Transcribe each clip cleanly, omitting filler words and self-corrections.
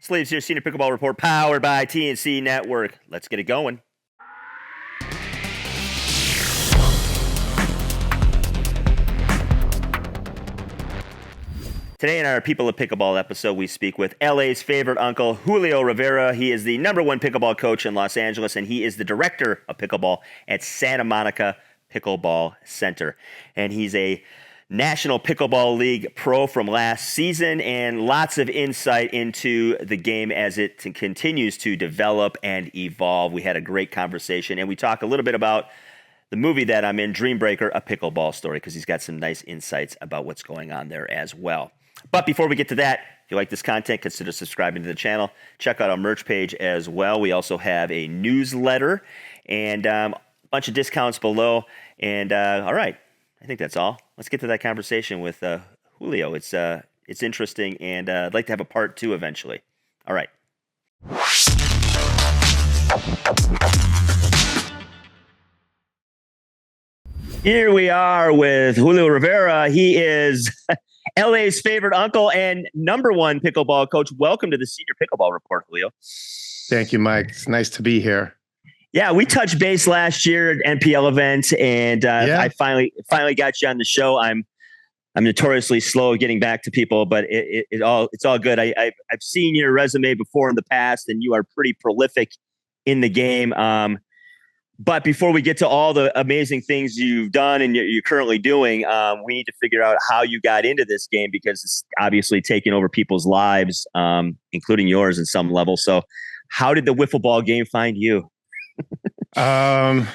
Sleeves here, Senior Pickleball Report, powered by TNC Network. Let's get it going. Today in our People of Pickleball episode, we speak with LA's favorite uncle, Julio Rivera. He is the #1 pickleball coach in Los Angeles, and he is the director of pickleball at Santa Monica Pickleball Center. And he's a National Pickleball League pro from last season, and lots of insight into the game as it continues to develop and evolve. We had a great conversation, and we talk a little bit about the movie that I'm in, Dreambreaker, A Pickleball Story, because he's got some nice insights about what's going on there as well. But before we get to that, if you like this content, consider subscribing to the channel. Check out our merch page as well. We also have a newsletter and a bunch of discounts below. And all right, I think that's all. Let's get to that conversation with Julio. It's interesting, and I'd like to have a part 2 eventually. All right. Here we are with Julio Rivera. He is LA's favorite uncle and #1 pickleball coach. Welcome to the Senior Pickleball Report, Julio. Thank you, Mike. It's nice to be here. Yeah, we touched base last year at NPL event, and I finally got you on the show. I'm notoriously slow at getting back to people, but it's all good. I've seen your resume before in the past, and you are pretty prolific in the game. But before we get to all the amazing things you've done and you're currently doing, we need to figure out how you got into this game, because it's obviously taking over people's lives, including yours in some level. So how did the wiffle ball game find you? I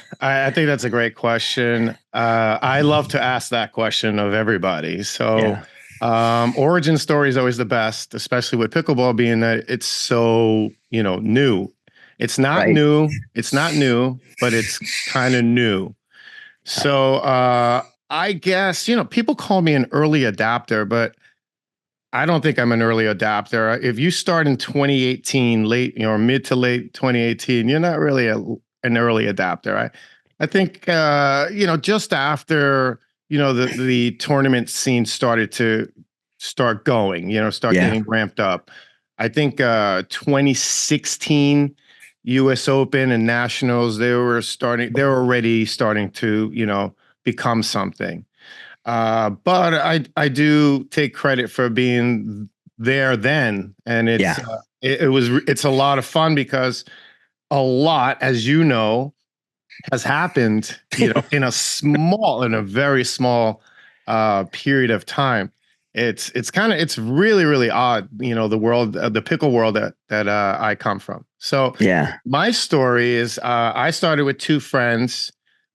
think that's a great question. I love to ask that question of everybody. So origin story is always the best, especially with pickleball being that it's so, new. It's not new. It's not new, but it's kind of new. So I guess, people call me an early adapter, but I don't think I'm an early adapter. If you start in 2018, mid to late 2018, you're not really an early adapter. I think, just after, the tournament scene started to going, getting ramped up. I think 2016 US Open and Nationals, they were already starting to, become something. But I do take credit for being there then. And it's a lot of fun, because a lot, as you know, has happened, in a very small period of time. It's really, really odd, the world, the pickle world that I come from. So my story is I started with 2 friends,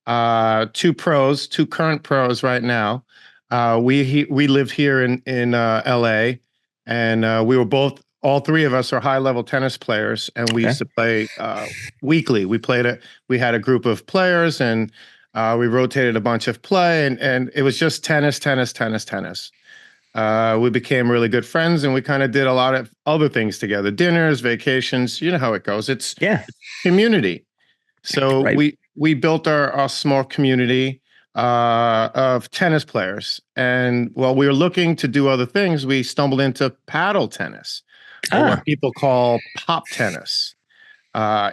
2 current pros right now. We lived here in LA, and we were all 3 of us are high-level tennis players, and we used to play weekly. We had a group of players, and we rotated a bunch of play, and it was just tennis. We became really good friends, and we kind of did a lot of other things together, dinners, vacations, you know how it goes. It's community. So we built our small community of tennis players. And while we were looking to do other things, we stumbled into paddle tennis, or what people call pop tennis. I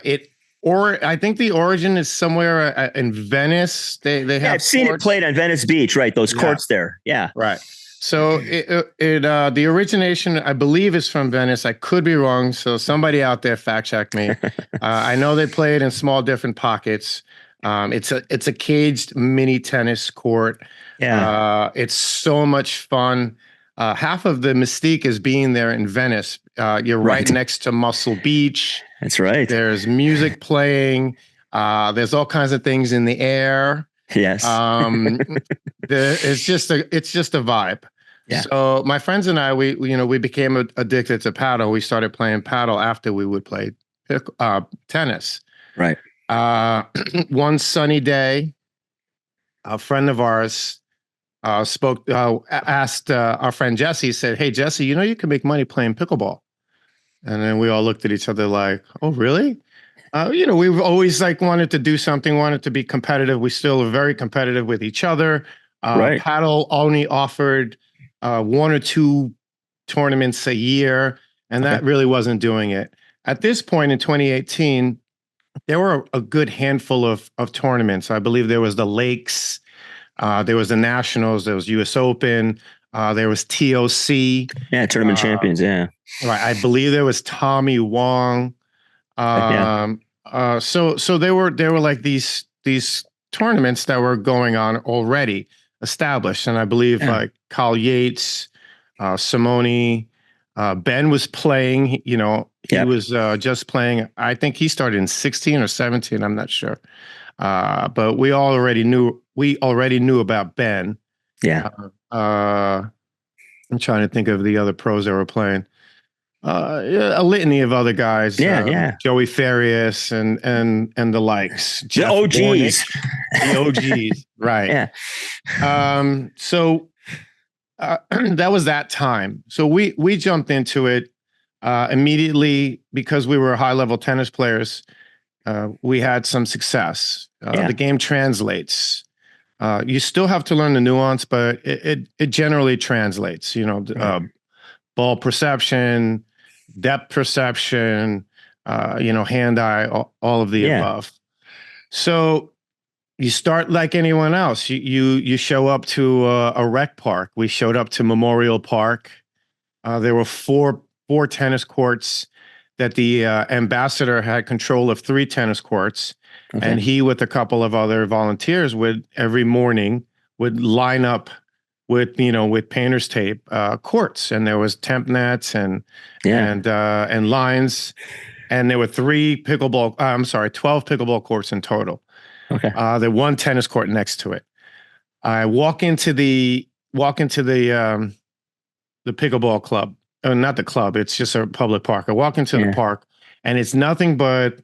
think the origin is somewhere in Venice. They have I've seen it played on Venice Beach, right? Those courts there. Yeah. Right. So the origination, I believe, is from Venice. I could be wrong. So somebody out there fact check me. I know they play it in small different pockets. It's a caged mini tennis court. Yeah. It's so much fun. Half of the mystique is being there in Venice. You're right next to Muscle Beach. That's right. There's music playing. There's all kinds of things in the air. Yes. It's just a vibe. Yeah. So my friends and I, we became addicted to paddle. We started playing paddle after we would play tennis. Right. One sunny day, a friend of ours asked our friend Jesse, said, "Hey Jesse, you can make money playing pickleball." And then we all looked at each other like, "Oh, really?" We've always wanted to do something, wanted to be competitive. We still are very competitive with each other. Paddle only offered 1 or 2 tournaments a year. and Okay. that really wasn't doing it. At this point in 2018, there were a good handful of tournaments. I believe there was the Lakes, there was the Nationals, there was US Open, there was TOC. Yeah, tournament champions. Yeah. Right. I believe there was Tommy Wong. Yeah. So there were like these tournaments that were going on already established, and I believe like Kyle Yates, Simone, Ben was playing. You know, he was just playing. I think he started in 16 or 17. I'm not sure, but we already knew about Ben. Yeah. I'm trying to think of the other pros that were playing. A litany of other guys. Joey Farias and the likes. The OGs. The OGs. Right. Yeah. So that was that time. So we jumped into it immediately because we were high-level tennis players. We had some success. The game translates. You still have to learn the nuance, but it generally translates. You know, ball perception, depth perception, hand-eye, all of the above. So you start like anyone else. You show up to a rec park. We showed up to Memorial Park. There were four tennis courts that the ambassador had control of 3 tennis courts. Okay. And he, with a couple of other volunteers, would every morning would line up with painter's tape courts, and there was temp nets and lines, and there were 12 pickleball courts in total. Okay. There one tennis court next to it. I walk into the pickleball club. Not the club, it's just a public park. I walk into the park, and it's nothing but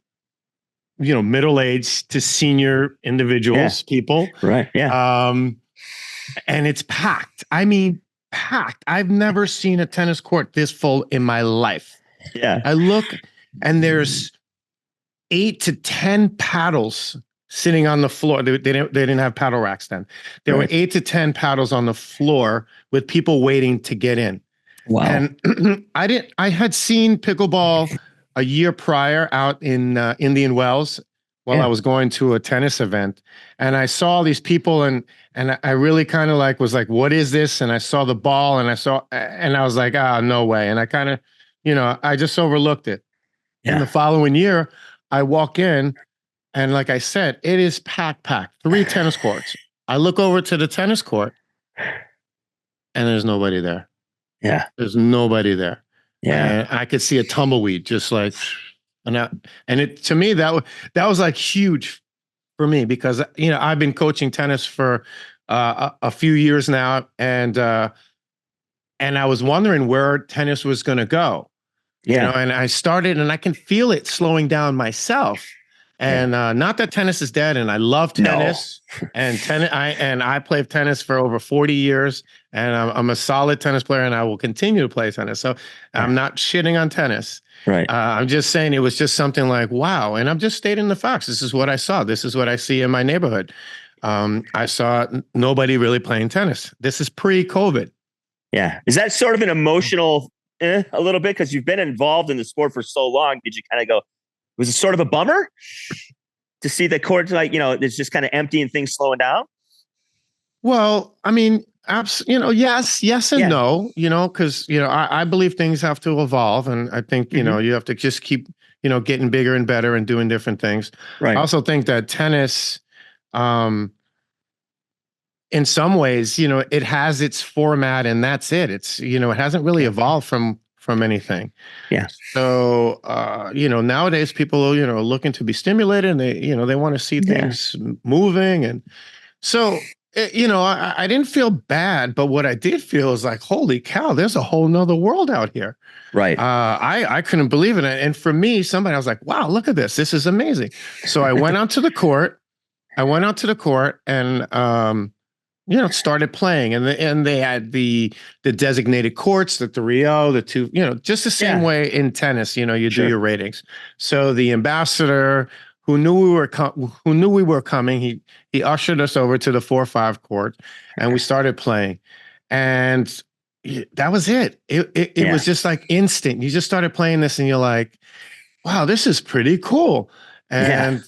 middle-aged to senior individuals, people. Right. Yeah. And it's packed. I mean, packed. I've never seen a tennis court this full in my life. Yeah. I look, and there's 8 to 10 paddles sitting on the floor. They didn't have paddle racks then. There were 8 to 10 paddles on the floor with people waiting to get in. Wow. And I had seen pickleball a year prior out in Indian Wells while I was going to a tennis event, and I saw these people, and I really kind of was like, what is this? And I saw the ball, and I was like, no way. And I kind of, I just overlooked it. Yeah. And the following year, I walk in, and like I said, it is packed. 3 tennis courts. I look over to the tennis court, and there's nobody there. Yeah. There's nobody there. Yeah. And I could see a tumbleweed just like, to me, that was like huge for me, because, I've been coaching tennis for a few years now. And I was wondering where tennis was going to go. Yeah. And I started, and I can feel it slowing down myself. And not that tennis is dead, and I love tennis. No. And I played tennis for over 40 years, and I'm a solid tennis player, and I will continue to play tennis. So I'm not shitting on tennis. Right. I'm just saying it was just something like, wow. And I'm just stating the facts. This is what I saw. This is what I see in my neighborhood. I saw nobody really playing tennis. This is pre-COVID. Yeah. Is that sort of an emotional a little bit, because you've been involved in the sport for so long? Did you kind of go, was it sort of a bummer to see the court it's just kind of empty and things slowing down? Well, I mean, yes and no, because, I believe things have to evolve. And I think, you have to just keep, getting bigger and better and doing different things. Right. I also think that tennis, in some ways, it has its format, and that's it. It's, it hasn't really evolved from anything. Yeah. So, nowadays people are, looking to be stimulated, and they want to see things moving. And so, I didn't feel bad, but what I did feel is like, holy cow, there's a whole nother world out here. Right. I couldn't believe it. And for me, I was like, wow, look at this. This is amazing. So I went out to the court. And, started playing, and they had the designated courts, the 3-0, the 2, just the same way in tennis, you do your ratings. So the ambassador, who knew we were coming, he ushered us over to the 4-5 court, and we started playing. And that was it. It was just like instant. You just started playing this and you're like, wow, this is pretty cool. And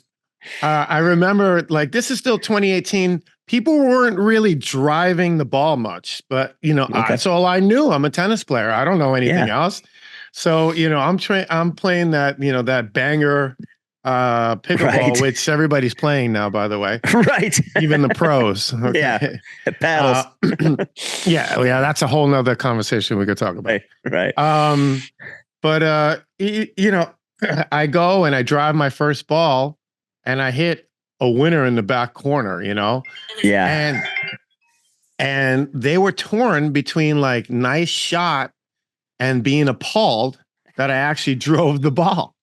I remember, like, this is still 2018. People weren't really driving the ball much, but that's all I knew. I'm a tennis player. I don't know anything else. So, I'm playing that, that banger pickleball, which everybody's playing now, by the way. Right. Even the pros. Okay. Yeah. Paddles. Yeah. That's a whole nother conversation we could talk about. Right. But I go and I drive my first ball and I hit a winner in the back corner, Yeah. And they were torn between like nice shot and being appalled that I actually drove the ball.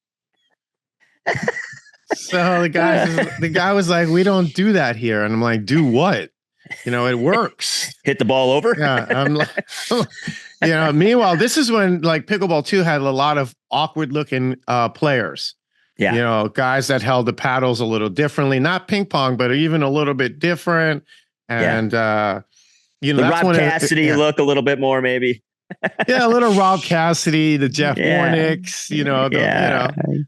So the guy was like, we don't do that here. And I'm like, do what? It works. Hit the ball over. Yeah. I'm like, meanwhile, this is when like Pickleball 2 had a lot of awkward looking players. Yeah. Guys that held the paddles a little differently, not ping pong, but even a little bit different. And, the Rob Cassidy look a little bit more, maybe. Yeah, a little Rob Cassidy, the Jeff Warnicks,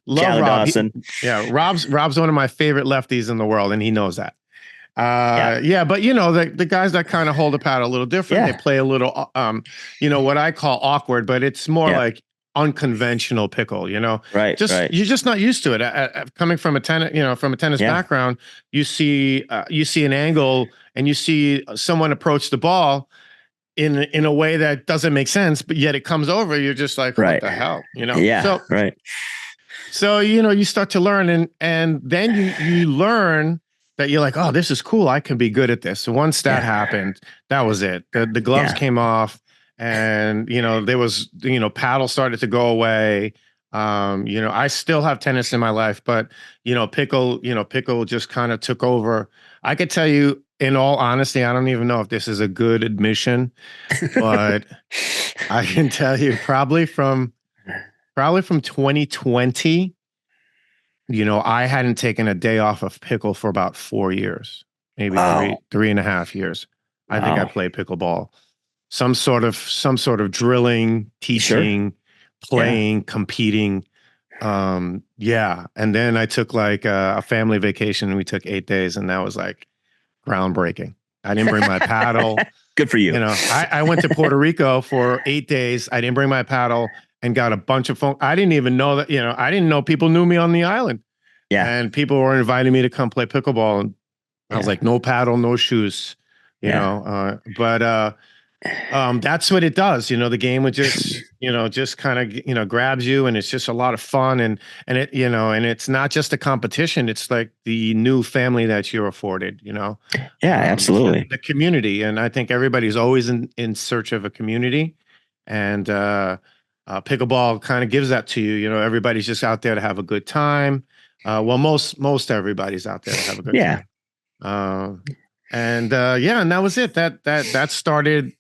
love Rob. Rob's one of my favorite lefties in the world, and he knows that. But the guys that kind of hold the paddle a little different, they play a little, what I call awkward, but it's more like unconventional pickle, right. You're just not used to it. Coming from a tennis background, you see an angle and you see someone approach the ball in a way that doesn't make sense, but yet it comes over. You're just like, what the hell, So, you start to learn and then you learn that you're like, oh, this is cool. I can be good at this. So once that happened, that was it. The gloves came off and, there was, paddle started to go away. I still have tennis in my life, but, pickle just kind of took over. I could tell you, in all honesty, I don't even know if this is a good admission, but I can tell you probably from 2020, I hadn't taken a day off of pickle for about 4 years, maybe 3.5 years. I think I played pickleball, some sort of drilling, teaching, playing, competing. And then I took like a family vacation and we took 8 days and that was like groundbreaking. I didn't bring my paddle. Good for you. I went to Puerto Rico for 8 days. I didn't bring my paddle and got a bunch of phone. I didn't even know that, I didn't know people knew me on the island. Yeah. And people were inviting me to come play pickleball. And I was like, no paddle, no shoes, but that's what it does. The game would just kind of, grabs you and it's just a lot of fun. And it, and it's not just a competition. It's like the new family that you're afforded, Yeah, absolutely. The community. And I think everybody's always in search of a community. And pickleball kind of gives that to you. Everybody's just out there to have a good time. Most everybody's out there to have a good time. And that was it. That started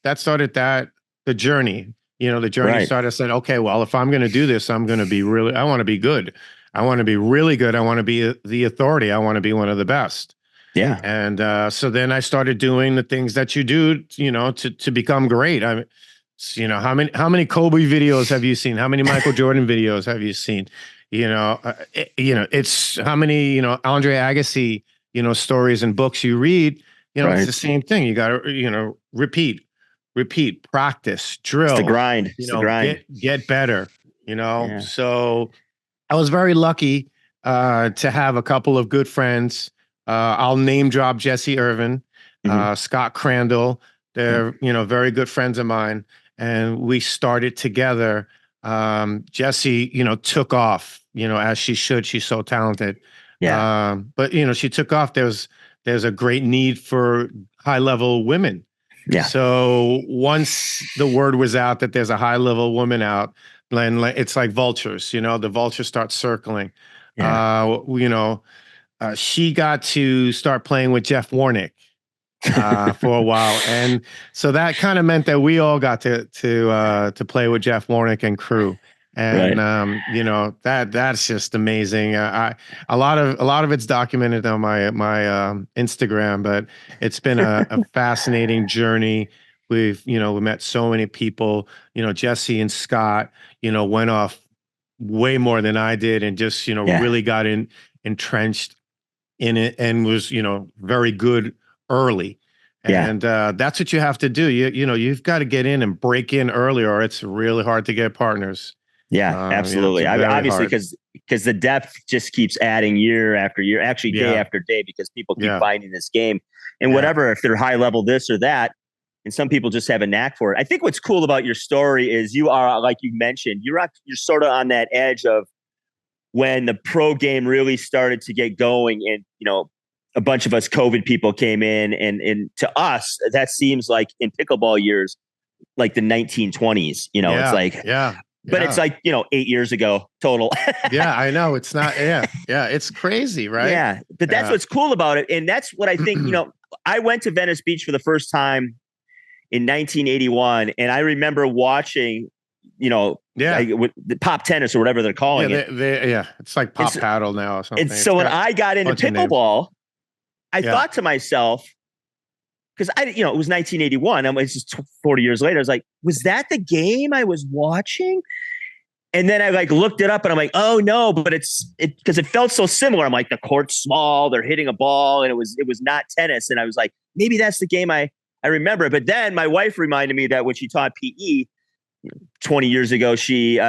the journey. The journey started. I said, okay, well, if I'm going to do this, I want to be good. I want to be really good. I want to be the authority. I want to be one of the best. Yeah. And so then I started doing the things that you do, to become great. I mean, how many Kobe videos have you seen? How many Michael Jordan videos have you seen? It's how many, Andre Agassi, stories and books you read. It's the same thing. You got to, repeat, practice, drill. It's the grind. It's the grind. Get better, So I was very lucky to have a couple of good friends. I'll name drop Jesse Irvin, Scott Crandall. They're, very good friends of mine. And we started together. Jesse, took off, as she should. She's so talented. Yeah. But, she took off. There's a great need for high level women. Yeah. So once the word was out that there's a high level woman out, then it's like vultures, the vultures start circling. Yeah. She got to start playing with Jeff Warnick for a while. And so that kind of meant that we all got to play with Jeff Warnick and crew. And that's just amazing. A lot of it's documented on my Instagram, but it's been a fascinating journey we met so many people, Jesse and Scott, went off way more than I did and just, Yeah. really got entrenched in it and was, very good early. Yeah. And that's what you have to do. You've got to get in and break in early, or it's really hard to get partners. Yeah, It's absolutely. very Obviously, hard. because the depth just keeps adding year after year, actually day Yeah, after day, because people keep yeah, finding this game and yeah, whatever, if they're high level this or that. And some people just have a knack for it. I think what's cool about your story is you are, like you mentioned, you're sort of on that edge of when the pro game really started to get going, and a bunch of us COVID people came in, and to us that seems like in pickleball years, like the 1920s. It's yeah, like, yeah, but it's yeah. like 8 years ago total. Yeah, I know. It's not, yeah, yeah, it's crazy, right? Yeah, but that's Yeah. what's cool about it, and that's what I think. I went to Venice Beach for the first time in 1981, and I remember watching, Yeah. with the pop tennis or whatever they're Yeah, calling it. yeah, it's like And pop so, paddle now or and something. It's so when got I got a into bunch of names. pickleball, I Yeah. thought to myself, because it was 1981. It's just 40 years later. I was like, was that the game I was watching? And then I like looked it up and I'm like, oh no, but it's because it felt so similar. I'm like, the court's small, they're hitting a ball, and it was not tennis. And I was like, maybe that's the game I remember. But then my wife reminded me that when she taught PE 20 years ago, she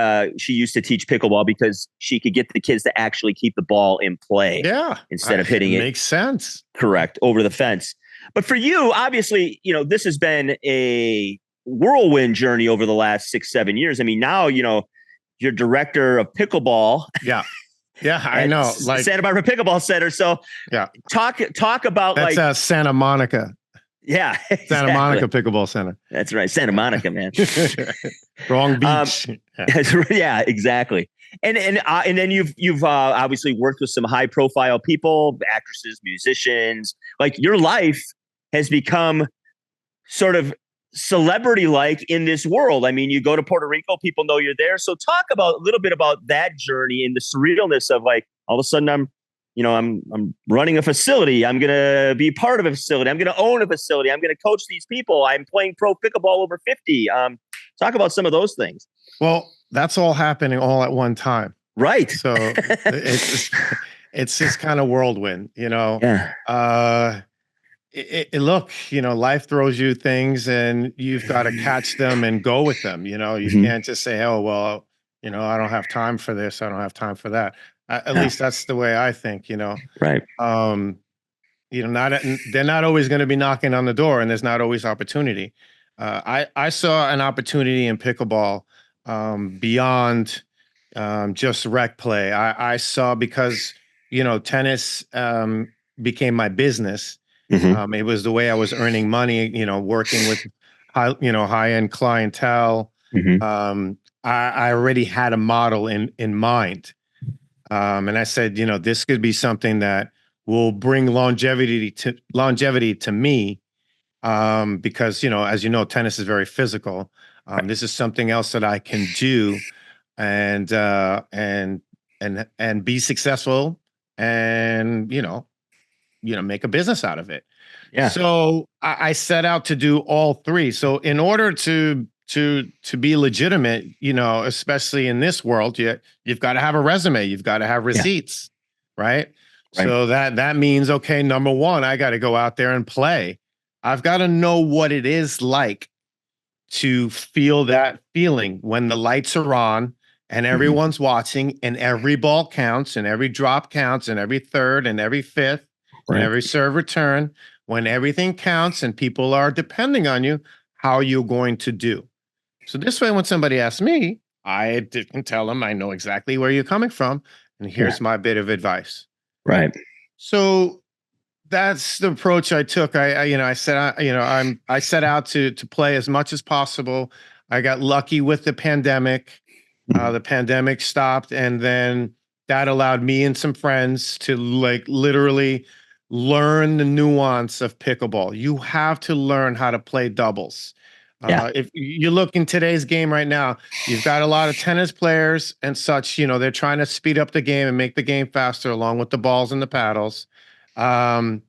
used to teach pickleball because she could get the kids to actually keep the ball in play Yeah. instead of It hitting it makes sense. correct over the fence. But for you, obviously, this has been a whirlwind journey over the last 6-7 years. I mean, now, you're director of pickleball. Yeah. Yeah, I at know. Like, Santa Barbara Pickleball Center. So yeah. talk about That's like, Santa Monica. yeah, exactly. Santa Monica Pickleball Center. That's right. Santa Monica, man. Wrong beach. Yeah, exactly. And then you've obviously worked with some high profile people, actresses, musicians. Like, your life has become sort of celebrity like in this world. I mean, you go to Puerto Rico, people know you're there. So talk about a little bit about that journey and the surrealness of, like, all of a sudden I'm running a facility. I'm going to be part of a facility. I'm going to own a facility. I'm going to coach these people. I'm playing pro pickleball over 50. Talk about some of those things. Well, that's all happening all at one time. Right. So it's just kind of whirlwind, Yeah. Look, life throws you things and you've got to catch them and go with them. You can't just say, oh, well, I don't have time for this. I don't have time for that. At least that's the way I think, Right. they're not always going to be knocking on the door, and there's not always opportunity. I saw an opportunity in pickleball beyond just rec play. I saw, because, tennis became my business. Mm-hmm. It was the way I was earning money, working with high-end clientele. Mm-hmm. I already had a model in mind. And I said, this could be something that will bring longevity to me. Because, as you know, tennis is very physical. This is something else that I can do and be successful and, make a business out of it. Yeah. So I set out to do all three. So in order to be legitimate, especially in this world, you've got to have a resume, you've got to have receipts, right? So that means, okay, number one, I got to go out there and play. I've got to know what it is like to feel that feeling when the lights are on and everyone's watching, and every ball counts, and every drop counts, and every third and every fifth and every serve return. When everything counts and people are depending on you, how are you going to do? So this way, when somebody asks me, I can tell them I know exactly where you're coming from, and here's my bit of advice. Right. So that's the approach I took. I set out to play as much as possible. I got lucky with the pandemic. The pandemic stopped, and then that allowed me and some friends to, like, literally learn the nuance of pickleball. You have to learn how to play doubles. If you look in today's game right now, you've got a lot of tennis players and such, they're trying to speed up the game and make the game faster, along with the balls and the paddles. But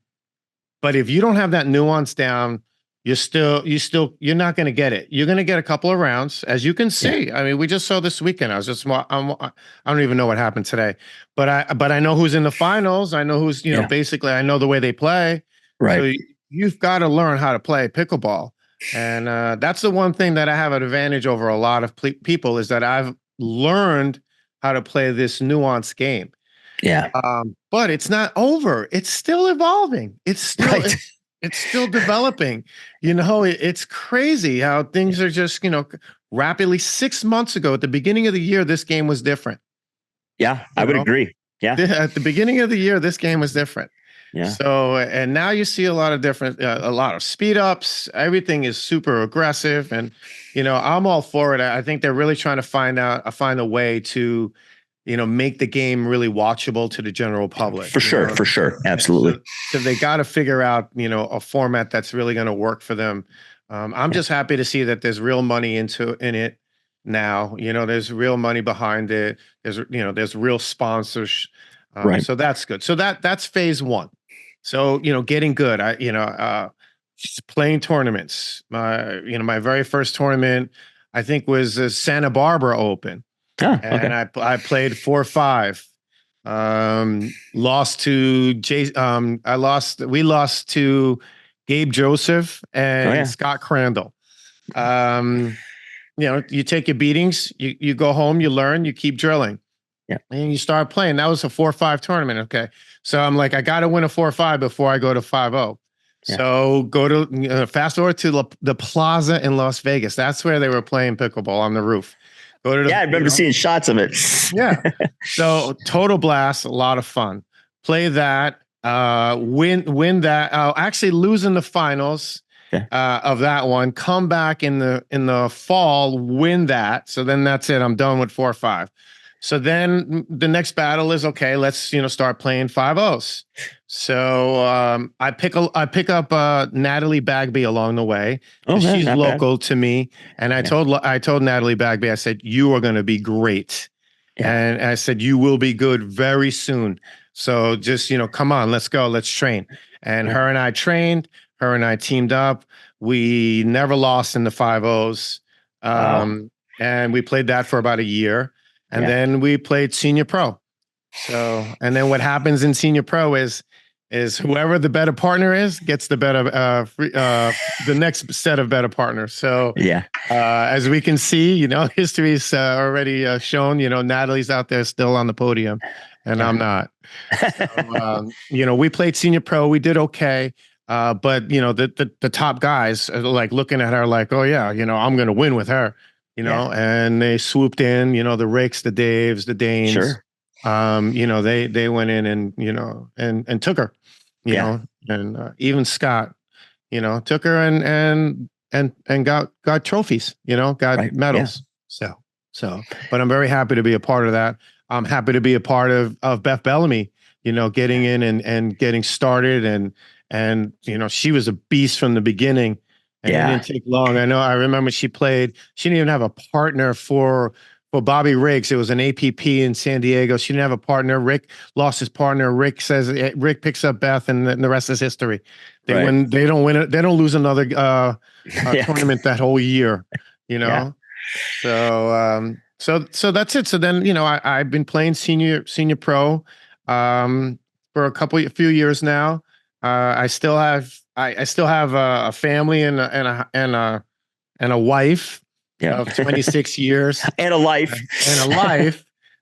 if you don't have that nuance down, you're not going to get it. You're going to get a couple of rounds, as you can see. I mean, we just saw this weekend. I don't even know what happened today, but I know who's in the finals. I know who's, basically I know the way they play. Right. So you've got to learn how to play pickleball. And that's the one thing that I have an advantage over a lot of people is that I've learned how to play this nuanced game. Yeah. But it's not over. It's still evolving. It's still Right. it's still developing. It's crazy how things are just, rapidly. 6 months ago, at the beginning of the year, this game was different. Yeah, I would agree. Yeah. At the beginning of the year, this game was different. Yeah. So, and now you see a lot of speed ups. Everything is super aggressive, and I'm all for it. I think they're really trying to find a way to, make the game really watchable to the general public. For sure, absolutely. So they got to figure out, a format that's really going to work for them. I'm just happy to see that there's real money in it now. There's real money behind it. There's real sponsors. Right. So that's good. So that's phase one. So, getting good. Just playing tournaments. My very first tournament, I think, was the Santa Barbara Open. Oh, okay. And I played 4-5. Lost to we lost to Gabe Joseph and Scott Crandall. You take your beatings, you go home, you learn, you keep drilling. Yeah. And you start playing. That was a 4-5 tournament. Okay. So I'm like, I got to win a 4-5 before I go to 5-0. Yeah. So go to fast forward to the Plaza in Las Vegas. That's where they were playing pickleball on the roof. Go to I remember seeing shots of it. Yeah. So total blast, a lot of fun. Play that, win that. Actually losing the finals of that one. Come back in the fall, win that. So then that's it. I'm done with 4-5. So then the next battle is, okay, let's, start playing 5-0s. So I pick up Natalie Bagby along the way. She's local to me. And I told Natalie Bagby, I said, you are going to be great. Yeah. And I said, you will be good very soon. So just, come on, let's go. Let's train. And her and I trained. Her and I teamed up. We never lost in the 5-0s. And we played that for about a year. And then we played senior pro. So, and then what happens in senior pro is whoever the better partner is gets the better, the next set of better partners. So, as we can see, history's already shown, Natalie's out there still on the podium and I'm not. So, we played senior pro. We did okay. But the top guys are like looking at her like, oh yeah, I'm going to win with her. And they swooped in, the Ricks, the Daves, the Danes. Sure. They went in and took her, and even Scott, took her and got trophies, got medals. Yeah. So, but I'm very happy to be a part of that. I'm happy to be a part of Beth Bellamy, getting in and getting started and she was a beast from the beginning. And it didn't take long. I remember she didn't even have a partner for Bobby Riggs. It was an APP in San Diego. She didn't have a partner. Rick lost his partner. Rick picks up Beth, and the rest is history. They don't win it. They don't lose another tournament that whole year, So that's it. So then, I've been playing senior pro for a few years now. I still have a family and a wife of 26 years and a life.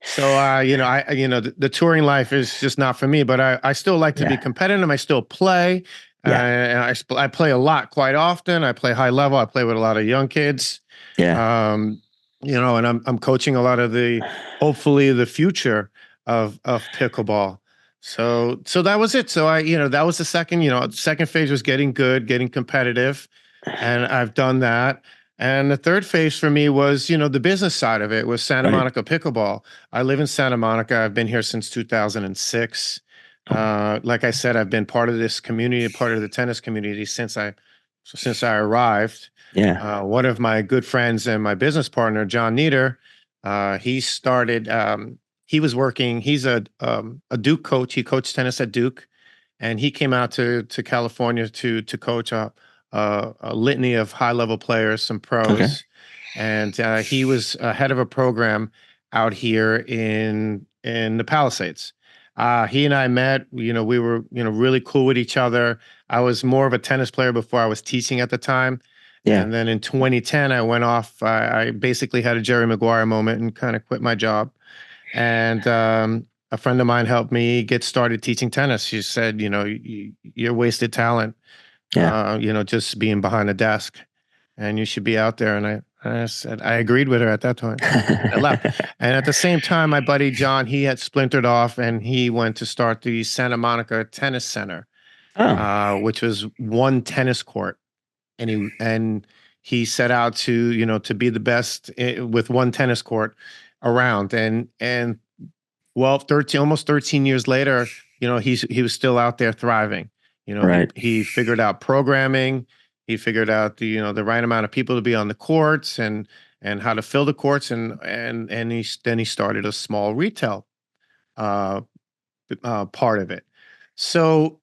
So the touring life is just not for me, but I still like to be competitive. I still play. And I play a lot quite often. I play high level. I play with a lot of young kids. Yeah. And I'm coaching a lot of hopefully the future of pickleball. So that was it. So that was the second phase was getting good, getting competitive. And I've done that. And the third phase for me was, the business side of it was Santa Monica Pickleball. I live in Santa Monica. I've been here since 2006. Like I said, I've been part of this community, part of the tennis community since I arrived. Yeah. One of my good friends and my business partner, John Nieder, he started, he's a Duke coach. He coached tennis at Duke, and he came out to California to coach a a litany of high level players, some pros, and he was head of a program out here in the Palisades. He and I met. We were really cool with each other. I was more of a tennis player before I was teaching at the time. Yeah. And then in 2010, I went off. I basically had a Jerry Maguire moment and kind of quit my job. And a friend of mine helped me get started teaching tennis. She said, you're wasted talent, just being behind a desk, and you should be out there. And I said, I agreed with her at that time. I left. And at the same time, my buddy John, he had splintered off and he went to start the Santa Monica Tennis Center, which was one tennis court. And he set out to be the best with one tennis court around. And well, almost 13 years later, he was still out there thriving. He figured out programming. He figured out the right amount of people to be on the courts and how to fill the courts, and he started a small retail part of it. So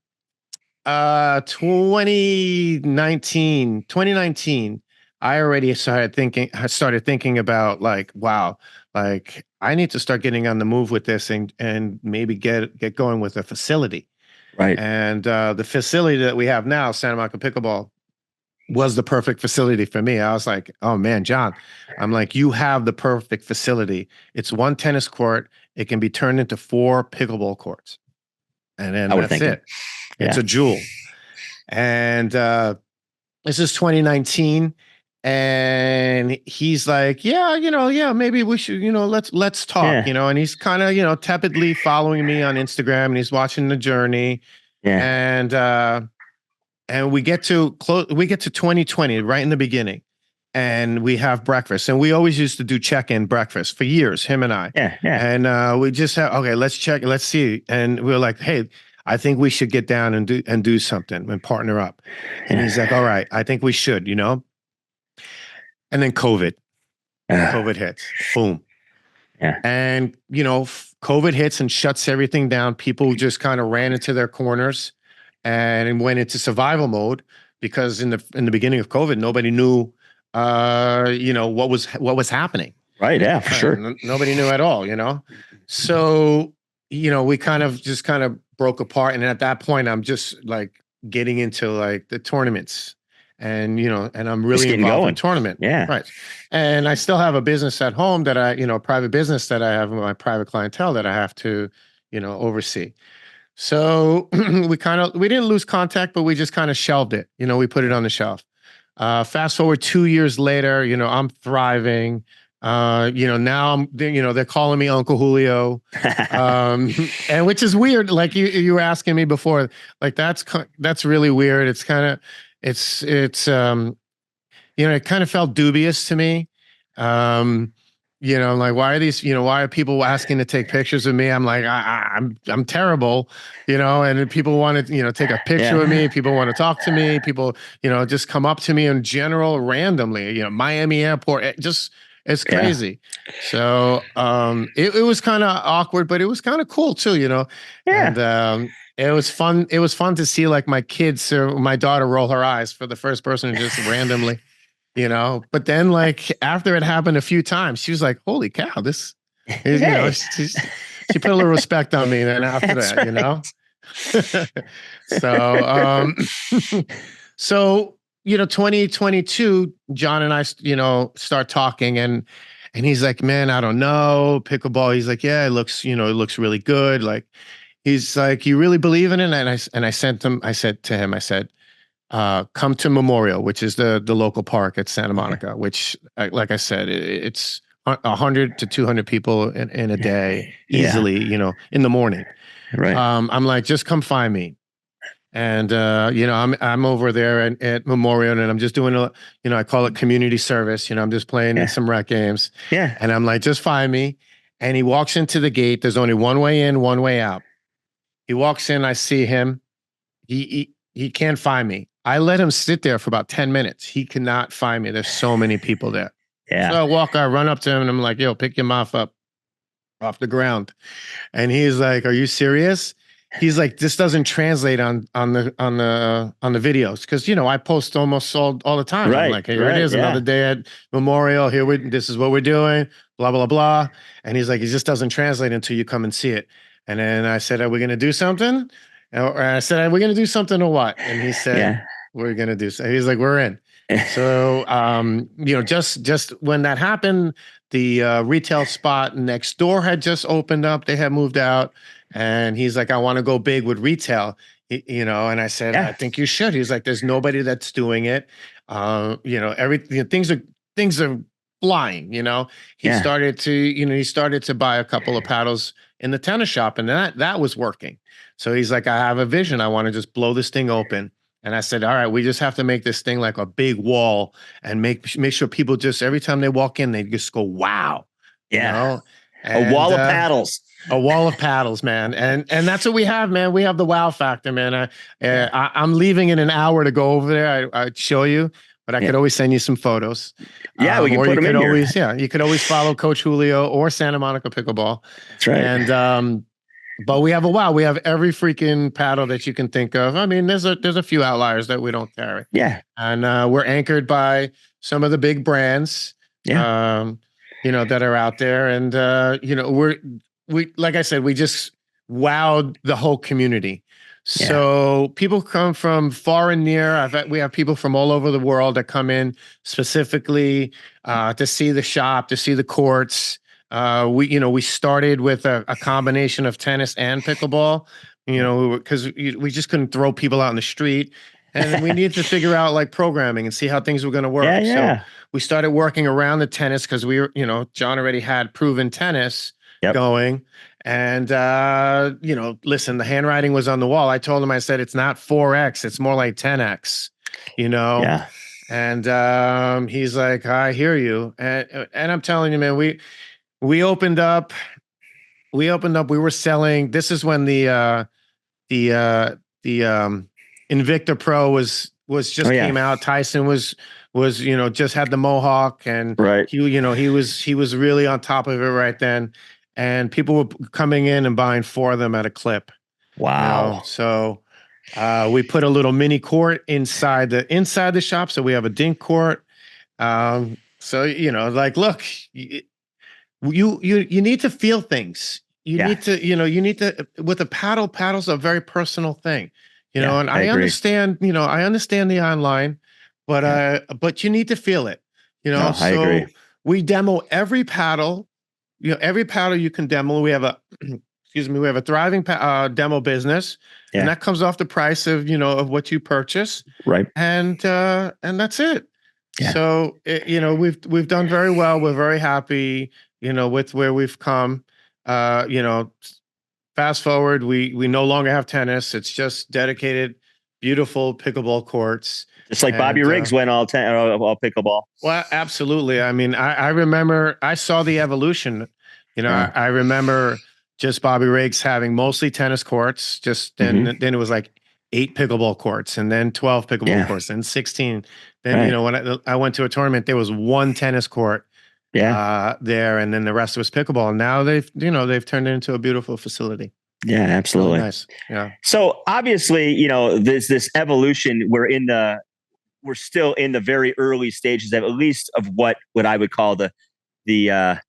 2019, I already started thinking about like, wow, like I need to start getting on the move with this and maybe get going with a facility. Right. And the facility that we have now, Santa Monica Pickleball, was the perfect facility for me. I was like, oh man, John, I'm like, you have the perfect facility. It's one tennis court. It can be turned into 4 pickleball courts. And then that's it. It's a jewel. And this is 2019. And he's like, yeah, maybe we should, let's talk, and he's kind of, tepidly following me on Instagram, and he's watching the journey. Yeah. And we get to 2020 right in the beginning, and we have breakfast, and we always used to do check-in breakfast for years, him and I. Yeah. And we just have, okay, let's see. And we were like, hey, I think we should get down and do something and partner up. And he's like, all right, I think we should, And then COVID hits, boom. Yeah. And, COVID hits and shuts everything down. People just kind of ran into their corners and went into survival mode, because in the beginning of COVID, nobody knew, what was happening. Right. Yeah, for sure. Nobody knew at all, So, we kind of broke apart. And at that point, I'm just like getting into like the tournaments, and, and I'm really involved in tournament. Yeah. Right. And I still have a business at home that a private business that I have, my private clientele that I have to, oversee. So we didn't lose contact, but we just kind of shelved it. We put it on the shelf. Fast forward 2 years later, I'm thriving. Now they're calling me Uncle Julio, and which is weird. Like you were asking me before, like that's really weird. It's kind of, it kind of felt dubious to me. Like, why are people asking to take pictures of me? I'm like, I'm terrible, and people want to, take a picture with me. People want to talk to me. People, just come up to me in general, randomly, Miami airport, it's crazy. So, it was kind of awkward, but it was kind of cool too, and, it was fun. It was fun to see like my kids or my daughter roll her eyes for the first person just randomly. But then like after it happened a few times, she was like, holy cow, this is, she put a little respect on me then after that, So, 2022, John and I, start talking, and he's like, man, I don't know, pickleball. He's like, yeah, it looks really good. Like, he's like, you really believe in it? And I said to him, come to Memorial, which is the local park at Santa Monica, which, like I said, it's 100 to 200 people in a day easily, in the morning. Right. I'm like, just come find me. And, I'm over there at Memorial, and I'm just doing I call it community service. I'm just playing in some rec games. Yeah. And I'm like, just find me. And he walks into the gate. There's only one way in, one way out. He walks in, I see him. He can't find me. I let him sit there for about 10 minutes. He cannot find me. There's so many people there. Yeah. So I run up to him, and I'm like, yo, pick your mouth up off the ground. And he's like, are you serious? he's like, this doesn't translate on the videos, because I post almost all the time. I'm like, here it is, another day at Memorial. This is what we're doing, blah blah blah. And he's like, it just doesn't translate until you come and see it. And then I said, are we gonna do something? Or I said, are we gonna do something or what? And he said, we're gonna do so. He's like, we're in. So just when that happened, the retail spot next door had just opened up. They had moved out. And he's like, I want to go big with retail, and I said, I think you should. He's like, there's nobody that's doing it. Everything, things are flying, He started to buy a couple of paddles in the tennis shop, and that was working. So he's like, I have a vision. I want to just blow this thing open. And I said, all right, we just have to make this thing like a big wall and make sure people just, every time they walk in, they just go, wow. A wall of paddles. A wall of paddles, man. And that's what we have, man. We have the wow factor, man. I'm leaving in an hour to go over there. I'd show you, but I could always send you some photos. Yeah, we can put them in here. You could always follow Coach Julio or Santa Monica Pickleball. That's right. And but we have we have every freaking paddle that you can think of. I mean, there's a few outliers that we don't carry. Yeah. And we're anchored by some of the big brands. Yeah. That are out there. And we like I said, we just wowed the whole community. So people come from far and near. We have people from all over the world that come in specifically to see the shop, to see the courts. We started with a combination of tennis and pickleball, because we just couldn't throw people out in the street. And we needed to figure out like programming and see how things were going to work. So we started working around the tennis because we were, John already had proven tennis going. And, listen, the handwriting was on the wall. I told him, I said, it's not 4X, it's more like 10X, Yeah. And he's like, I hear you. And I'm telling you, man, we opened up, we were selling. This is when the Invicta Pro was just came out. Tyson was just had the mohawk, and he was really on top of it right then. And people were coming in and buying 4 of them at a clip. Wow. So we put a little mini court inside the shop. So we have a dink court. So like, look, you need to feel things. You need to with a paddle's a very personal thing. And I understand, I understand the online, but you need to feel it, No, I agree. We demo every paddle, every paddle you can demo. We have a, we have a thriving demo business, and that comes off the price of, of what you purchase. Right. And that's it. Yeah. So, we've done very well. We're very happy, with where we've come. Fast forward, we no longer have tennis. It's just dedicated, beautiful pickleball courts. Just like Bobby Riggs went all pickleball. Well, absolutely. I mean, I remember I saw the evolution. I remember just Bobby Riggs having mostly tennis courts. Then it was like 8 pickleball courts, and then 12 pickleball courts, and 16. Then when I went to a tournament, there was 1 tennis court. There, and then the rest was pickleball. And now they've turned it into a beautiful facility. Yeah, absolutely. Really nice. Yeah. So obviously, this evolution. We're still in the very early stages of, at least of what I would call the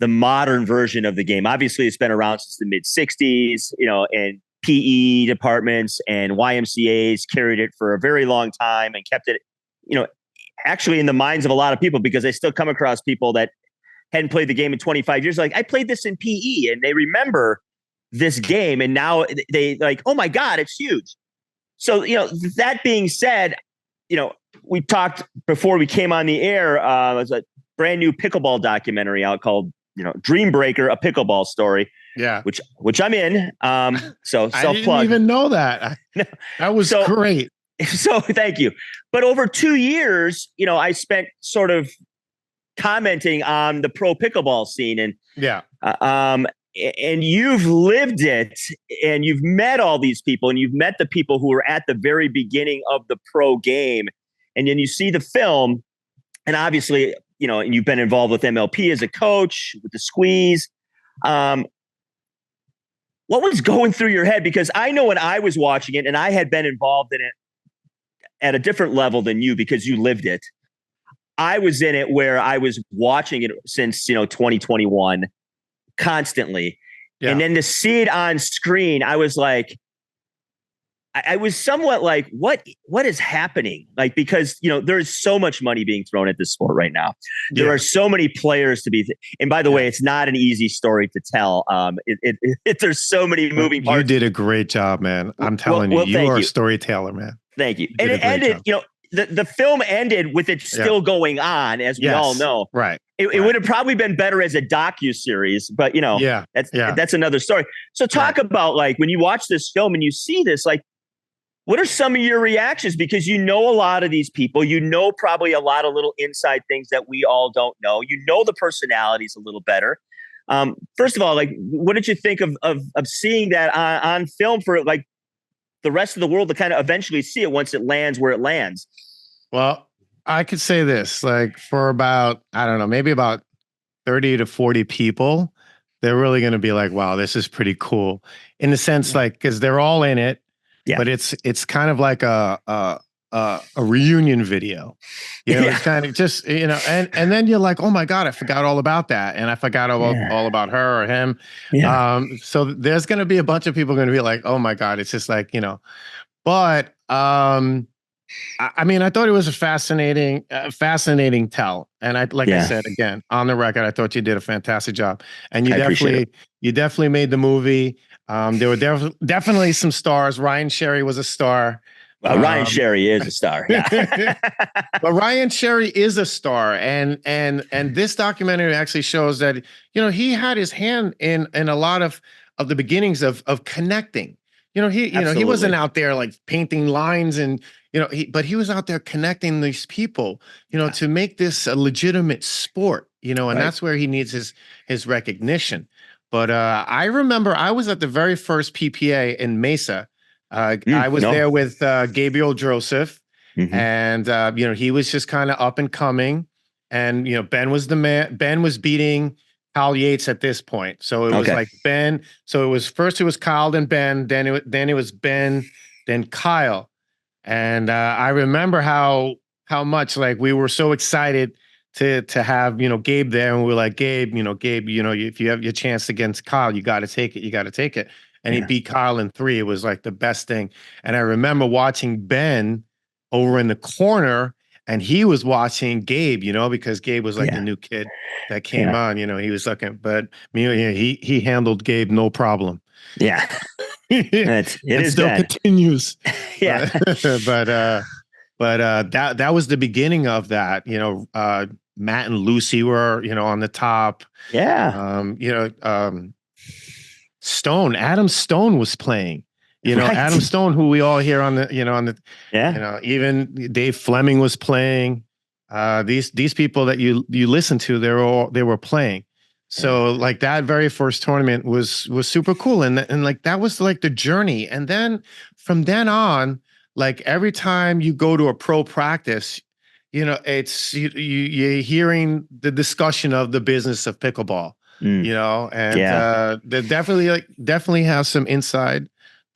modern version of the game. Obviously, it's been around since the mid '60s. And PE departments and YMCA's carried it for a very long time and kept it, actually in the minds of a lot of people, because I still come across people that hadn't played the game in 25 years. Like, I played this in PE, and they remember this game, and now they like, oh my God, it's huge. So, that being said, we talked before we came on the air. There's a brand new pickleball documentary out called, Dream Breaker, a pickleball story. Yeah. Which I'm in. So self-plug. I didn't even know that. That was great. So thank you. But over 2 years, I spent sort of commenting on the pro pickleball scene, and and you've lived it, and you've met all these people, and you've met the people who were at the very beginning of the pro game, and then you see the film, and obviously, and you've been involved with MLP as a coach with the Squeeze. what was going through your head? Because I know when I was watching it, and I had been involved in it at a different level than you because you lived it. I was in it where I was watching it since 2021 constantly, and then to see it on screen, I was like, I was somewhat like, what is happening? Like, because, there's so much money being thrown at this sport right now. There are so many players to be, and by the way, it's not an easy story to tell. There's so many moving parts. You did a great job, man. I'm telling you, you are a storyteller, man. Thank you. And it ended, the film ended with it still going on, as we all know. Right. It would have probably been better as a docu-series, but that's another story. So talk about, like, when you watch this film and you see this, like, what are some of your reactions? Because a lot of these people, probably a lot of little inside things that we all don't know. The personalities a little better. First of all, like, what did you think of seeing that on film for, like, the rest of the world to kind of eventually see it once it lands where it lands? Well, I could say this, like, for about, I don't know, maybe about 30 to 40 people, they're really going to be like, wow, this is pretty cool. In the sense, like, because they're all in it. Yeah. But it's kind of like a reunion video, It's kind of just, and then you're like, oh my God, I forgot all about that. And I forgot all about her or him. Yeah. So there's going to be a bunch of people going to be like, oh my God, it's just like, but I mean, I thought it was a fascinating tell. And I said, again, on the record, I thought you did a fantastic job, and you definitely made the movie. There were definitely some stars. Ryan Sherry was a star. Ryan Sherry is a star. Yeah. But Ryan Sherry is a star. And this documentary actually shows that, he had his hand in a lot of the beginnings of connecting. He wasn't out there like painting lines and, but he was out there connecting these people, to make this a legitimate sport, and that's where he needs his recognition. But I remember I was at the very first PPA in Mesa. I was there with Gabriel Joseph, and he was just kind of up and coming, and Ben was the man. Ben was beating Kyle Yates at this point, so it was like Ben. So it was Kyle, then Ben, then it was Ben, then Kyle, and I remember how much, like, we were so excited to have, Gabe there, and we were like, Gabe, if you have your chance against Kyle, you got to take it. And he beat Kyle in 3. It was like the best thing. And I remember watching Ben over in the corner, and he was watching Gabe, because Gabe was like the new kid that came on, he was looking, but he handled Gabe no problem. Yeah. It still continues. Yeah. But that was the beginning of that, Matt and Lucy were, on the top. Yeah. Adam Stone was playing, Adam Stone, who we all hear on the, even Dave Fleming was playing. These people that you listen to, they were playing. So like that very first tournament was super cool. And like, that was like the journey. And then from then on, like, every time you go to a pro practice, it's you're hearing the discussion of the business of pickleball, and they definitely have some insight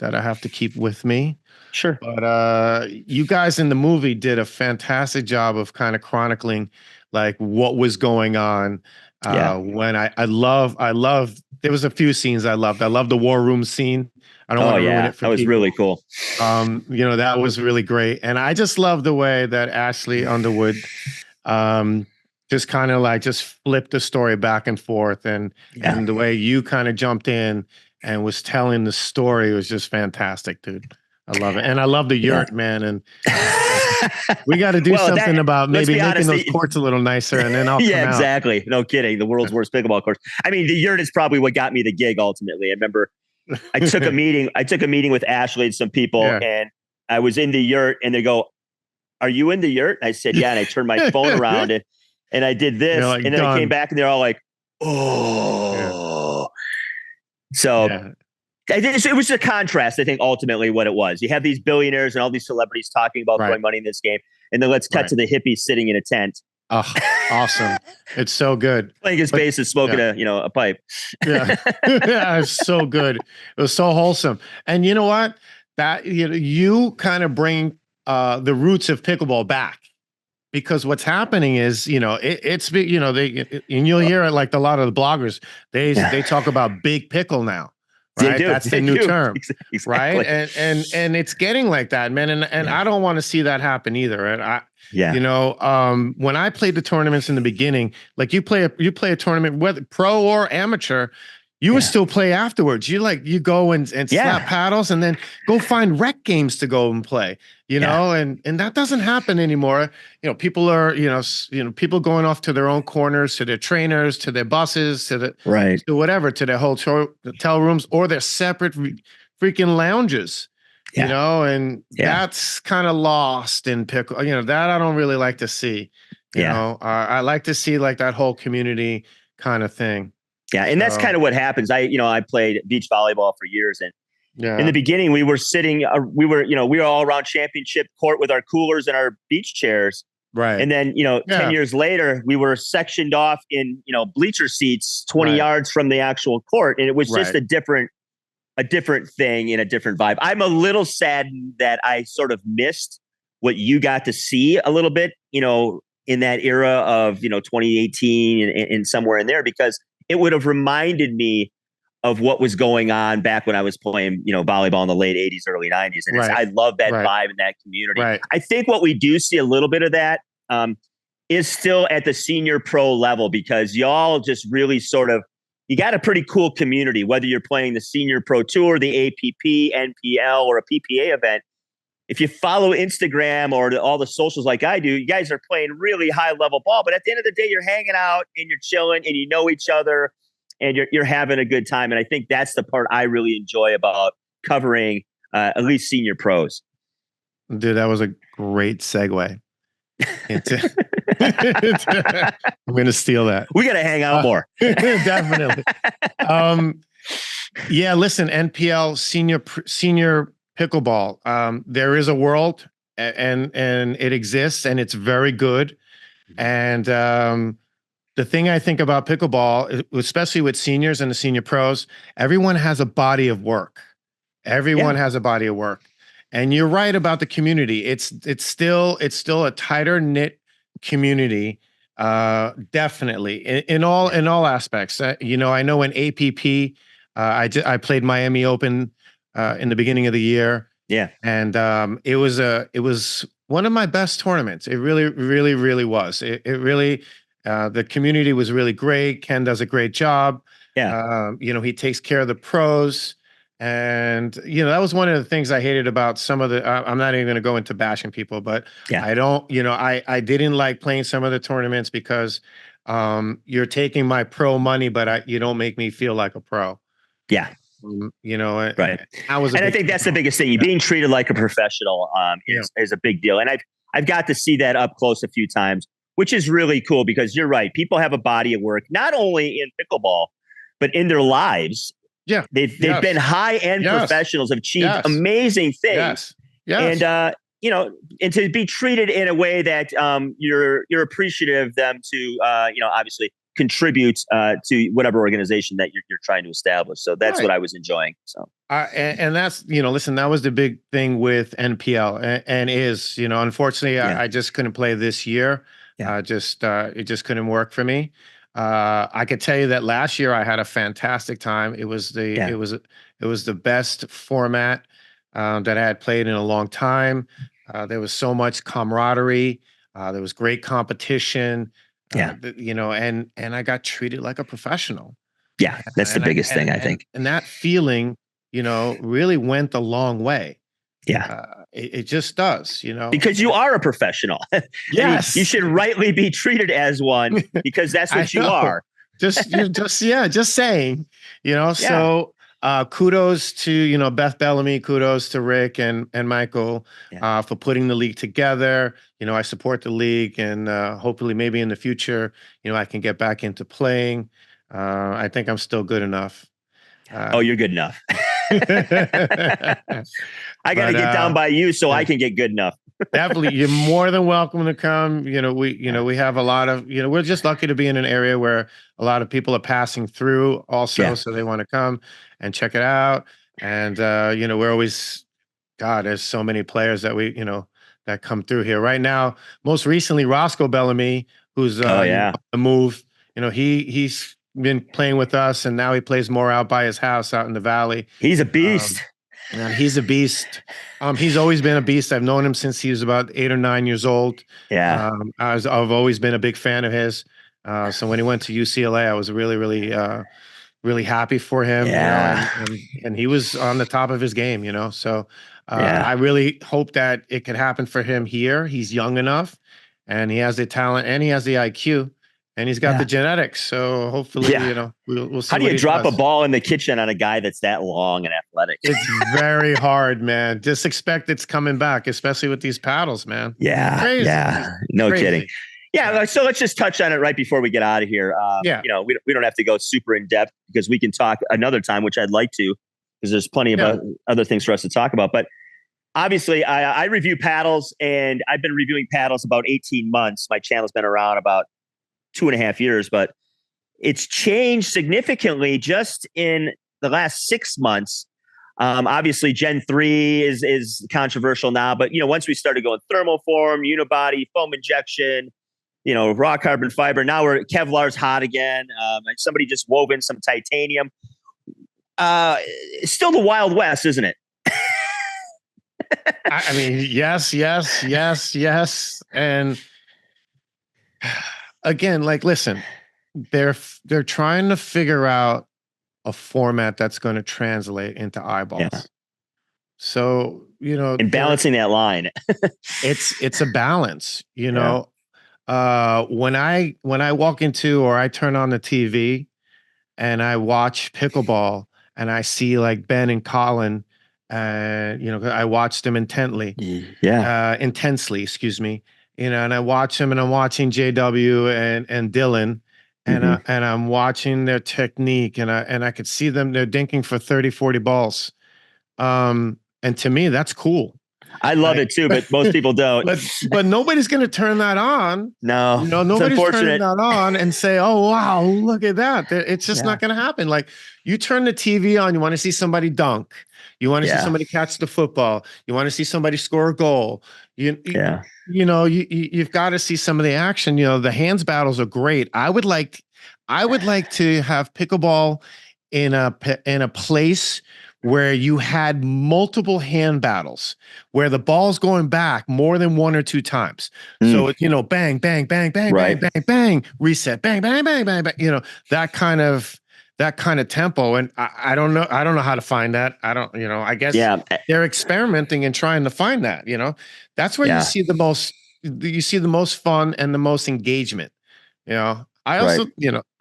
that I have to keep with me. Sure. But you guys in the movie did a fantastic job of kind of chronicling, like, what was going on. When I love, there was a few scenes I loved. I love the war room scene. I don't want to ruin it for that was people. Really cool. That was really great. And I just love the way that Ashley Underwood just kind of like just flipped the story back and forth, and the way you kind of jumped in and was telling the story was just fantastic, dude. I love it. And I love the yurt, man. And we got to do something about maybe making those courts a little nicer, and then I'll come out. Exactly. No kidding. The world's worst pickleball course. I mean, the yurt is probably what got me the gig ultimately. I remember I took a meeting with Ashley and some people, and I was in the yurt, and they go, "Are you in the yurt?" And I said, "Yeah." And I turned my phone around and I did this, like, and then I came back, and they're all like, "Oh." So I think it was a contrast. I think ultimately what it was. You have these billionaires and all these celebrities talking about throwing money in this game, and then let's cut to the hippies sitting in a tent Oh, awesome. It's so good. Playing his But bass and smoking yeah, a pipe. yeah. Yeah, it's so good. It was so wholesome. And you know what? That you kind of bring the roots of pickleball back, because what's happening is, and you'll hear it like a lot of the bloggers, they talk about big pickle now, They right? do. That's the They new do. term, right? Exactly. And it's getting like that, man. And Yeah. I don't want to see that happen either. And Yeah. when I played the tournaments in the beginning, like you play a tournament, whether pro or amateur, you would still play afterwards. You go and slap paddles and then go find rec games to go and play, and that doesn't happen anymore. People are, people going off to their own corners, to their trainers, to their buses, to whatever, to their hotel rooms or their separate freaking lounges. And that's kind of lost in pickle. That I don't really like to see. I like to see like that whole community kind of thing. Yeah, and that's kind of what happens. I played beach volleyball for years, and in the Yeah. beginning, we were sitting, we were all around championship court with our coolers and our beach chairs, Right. and then 10 years later, we were sectioned off in bleacher seats 20 yards from the actual court, and it was just a different thing and a different vibe. I'm a little saddened that I sort of missed what you got to see a little bit, in that era of 2018 and somewhere in there, because it would have reminded me of what was going on back when I was playing, volleyball in the late 80s, early 90s. And I love that vibe in that community. Right. I think what we do see a little bit of that is still at the senior pro level, because y'all just really sort of, you got a pretty cool community, whether you're playing the senior pro tour, the APP, NPL, or a PPA event. If you follow Instagram or all the socials like I do, you guys are playing really high level ball. But at the end of the day, you're hanging out and you're chilling and you know each other and you're having a good time. And I think that's the part I really enjoy about covering at least senior pros. Dude, that was a great segue. I'm going to steal that. We got to hang out more. Definitely. Yeah, listen, NPL senior pickleball. There is a world and it exists and it's very good. And the thing I think about pickleball, especially with seniors and the senior pros, everyone has a body of work. Everyone has a body of work. And you're right about the community. It's still a tighter knit community. Definitely in all aspects. I know in APP, I played Miami Open in the beginning of the year. Yeah. And it was one of my best tournaments. It really, really, really was. It really, the community was really great. Ken does a great job. Yeah. He takes care of the pros. And, that was one of the things I hated about some of the, I'm not even going to go into bashing people, but I don't, I didn't like playing some of the tournaments because you're taking my pro money, but you don't make me feel like a pro. Yeah. Right. I think that's the biggest thing. Being treated like a professional is a big deal. And I've got to see that up close a few times, which is really cool because you're right. People have a body of work, not only in pickleball, but in their lives. Yeah. They've been high-end professionals, have achieved amazing things. Yes. And and to be treated in a way that you're appreciative of them to obviously contribute to whatever organization that you're trying to establish. So that's what I was enjoying. So and that's listen, that was the big thing with NPL and is unfortunately I just couldn't play this year. It just couldn't work for me. I could tell you that last year I had a fantastic time. It was the best format that I had played in a long time. There was so much camaraderie. There was great competition. And I got treated like a professional. Yeah, that's the biggest thing, I think. And that feeling, really went a long way. Yeah. It just does, because you are a professional. Yes. You should rightly be treated as one because that's what you are. just saying, so kudos to, Beth Bellamy, kudos to Rick and Michael for putting the league together. I support the league and hopefully maybe in the future, I can get back into playing. I think I'm still good enough. You're good enough. I got to get down by you so I can get good enough. Definitely, you're more than welcome to come. We have a lot of, we're just lucky to be in an area where a lot of people are passing through also, so they want to come and check it out. And we're always, God, there's so many players that that come through here right now. Most recently, Roscoe Bellamy, who's the move. He's been playing with us, and now he plays more out by his house out in the valley. He's a beast. And he's a beast. He's always been a beast. I've known him since he was about 8 or 9 years old. Yeah. I've always been a big fan of his. So when he went to UCLA, I was really, really, really happy for him. Yeah. And he was on the top of his game, So I really hope that it could happen for him here. He's young enough, and he has the talent, and he has the IQ. And he's got the genetics, so hopefully, we'll see. How do you drop a ball in the kitchen on a guy that's that long and athletic? It's very hard, man. Just expect it's coming back, especially with these paddles, man. Yeah, crazy. No kidding. Yeah, so let's just touch on it right before we get out of here. We don't have to go super in depth because we can talk another time, which I'd like to, because there's plenty of other things for us to talk about. But obviously, I review paddles, and I've been reviewing paddles about 18 months. My channel's been around about 2.5 years, but it's changed significantly just in the last 6 months. Obviously, Gen 3 is controversial now, but once we started going thermoform, unibody, foam injection, raw carbon fiber, now Kevlar's hot again. Somebody just wove in some titanium. It's still the Wild West, isn't it? I mean, yes. And again, listen, they're trying to figure out a format that's going to translate into eyeballs. Yeah. So, and balancing that line, it's a balance, when I walk into, or I turn on the TV and I watch pickleball and I see Ben and Colin, I watched them intensely, excuse me. And I watch them, and I'm watching JW and Dylan, and I'm watching their technique, and I could see them, they're dinking for 30, 40 balls. And to me, that's cool. I love it too, but most people don't. But nobody's going to turn that on. No, nobody's turning that on and say, "Oh wow, look at that!" It's just not going to happen. You turn the TV on, you want to see somebody dunk, you want to see somebody catch the football, you want to see somebody score a goal. You've got to see some of the action. The hands battles are great. I would like to have pickleball in a place where you had multiple hand battles, where the ball's going back more than 1 or 2 times. So it's, bang, bang, bang, bang, bang, bang, bang, reset, bang, bang, bang, bang, bang, that kind of tempo. And I don't know how to find that. I guess they're experimenting and trying to find that, that's where you see the most fun and the most engagement. I also,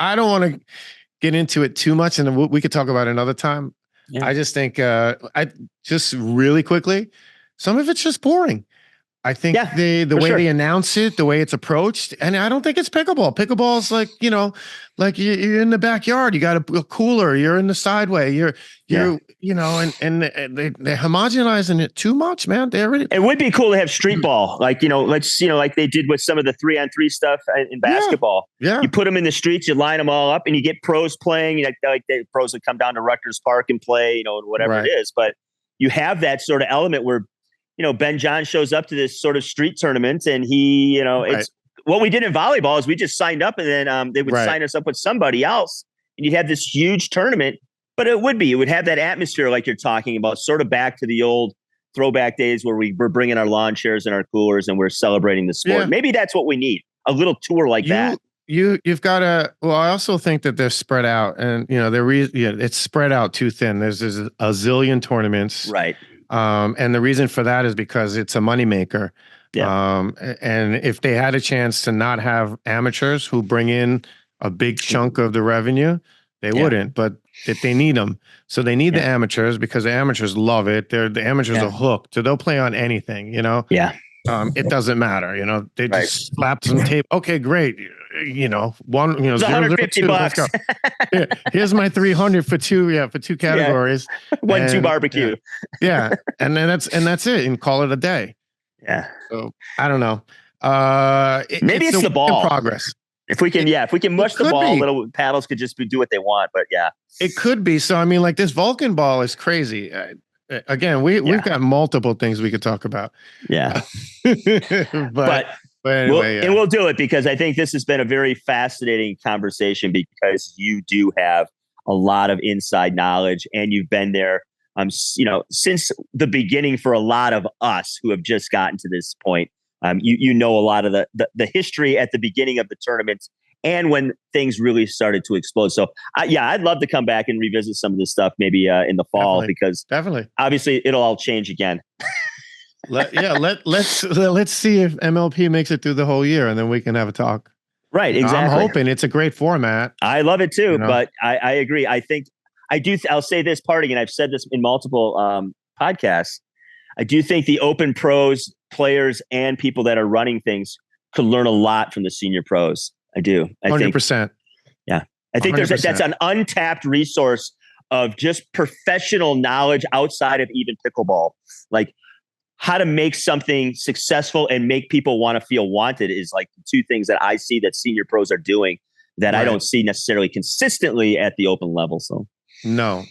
I don't want to get into it too much, and we could talk about it another time. Yeah. I just think, I just really quickly, some of it's just boring. I think the way they announce it, the way it's approached, and I don't think it's pickleball. Pickleball's you're in the backyard, you got a cooler, you're in the sideway, you're they're homogenizing it too much, man. It would be cool to have street ball, like they did with some of the 3-on-3 stuff in basketball. Yeah. You put them in the streets, you line them all up, and you get pros playing. The pros would come down to Rutgers Park and play, whatever it is. But you have that sort of element where Ben John shows up to this sort of street tournament, and he, it's what we did in volleyball is we just signed up, and then they would sign us up with somebody else, and you'd have this huge tournament. But it would have that atmosphere like you're talking about, sort of back to the old throwback days where we were bringing our lawn chairs and our coolers and we're celebrating the sport. Yeah. Maybe that's what we need, a little tour like that. You've got to. Well, I also think that they're spread out, and it's spread out too thin. There's a zillion tournaments, right? And the reason for that is because it's a moneymaker. Yeah. And if they had a chance to not have amateurs who bring in a big chunk of the revenue, they wouldn't. But if they need them, so they need the amateurs, because the amateurs love it. The amateurs are hooked, so they'll play on anything. Yeah. it doesn't matter. They Right. just slap some tape. Okay, great. One, It's 150 002, let's bucks. go. Here's my 300 for two. Yeah, for two categories. 1-2 barbecue. Yeah, and then that's it, and call it a day. Yeah. So I don't know. Maybe it's the ball. In progress. If we can mush the ball, little paddles could just do what they want. But yeah, it could be. So I mean, like this Vulcan ball is crazy. Again, we've got multiple things we could talk about. Yeah, but anyway, and we'll do it because I think this has been a very fascinating conversation because you do have a lot of inside knowledge and you've been there, since the beginning for a lot of us who have just gotten to this point. You know a lot of the history at the beginning of the tournaments and when things really started to explode. So I'd love to come back and revisit some of this stuff maybe in the fall because obviously it'll all change again. Let's see if MLP makes it through the whole year and then we can have a talk. Right, exactly. I'm hoping it's a great format. I love it too, but I agree. I think I'll say this parting, and I've said this in multiple podcasts. I do think the open pros players and people that are running things could learn a lot from the senior pros. I do. 100%. Yeah. I think that's an untapped resource of just professional knowledge outside of even pickleball. Like how to make something successful and make people want to feel wanted is like the two things that I see that senior pros are doing that I don't see necessarily consistently at the open level. So no.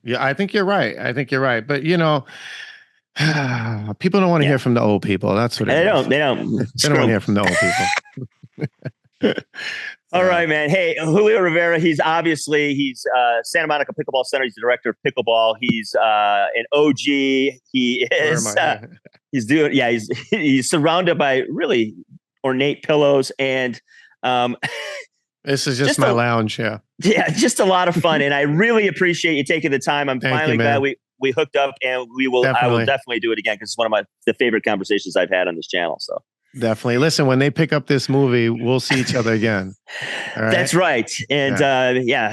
Yeah, I think you're right. But people don't want to hear from the old people. That's what it is. They don't want to hear from the old people. All right, man. Hey, Julio Rivera, he's Santa Monica Pickleball Center. He's the director of pickleball. He's an OG. He is he's surrounded by really ornate pillows and this is just my lounge. Yeah, just a lot of fun. And I really appreciate you taking the time. I'm finally glad we hooked up, and I will definitely do it again because it's one of the favorite conversations I've had on this channel. So definitely listen, when they pick up this movie, we'll see each other again. All right? That's right. And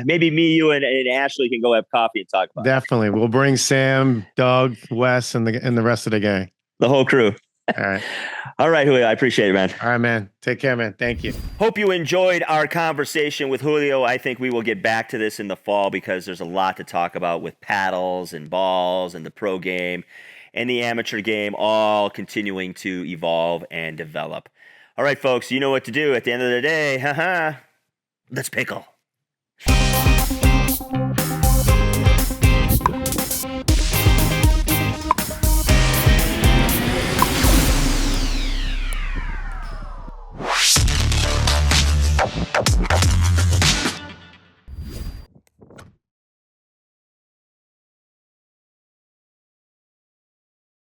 maybe me, you, and Ashley can go have coffee and talk about Definitely. We'll bring Sam, Doug, Wes, and the rest of the gang. The whole crew. All right. All right, Julio. I appreciate it, man. All right, man. Take care, man. Thank you. Hope you enjoyed our conversation with Julio. I think we will get back to this in the fall because there's a lot to talk about with paddles and balls and the pro game and the amateur game all continuing to evolve and develop. All right, folks, you know what to do at the end of the day. Let's pickle.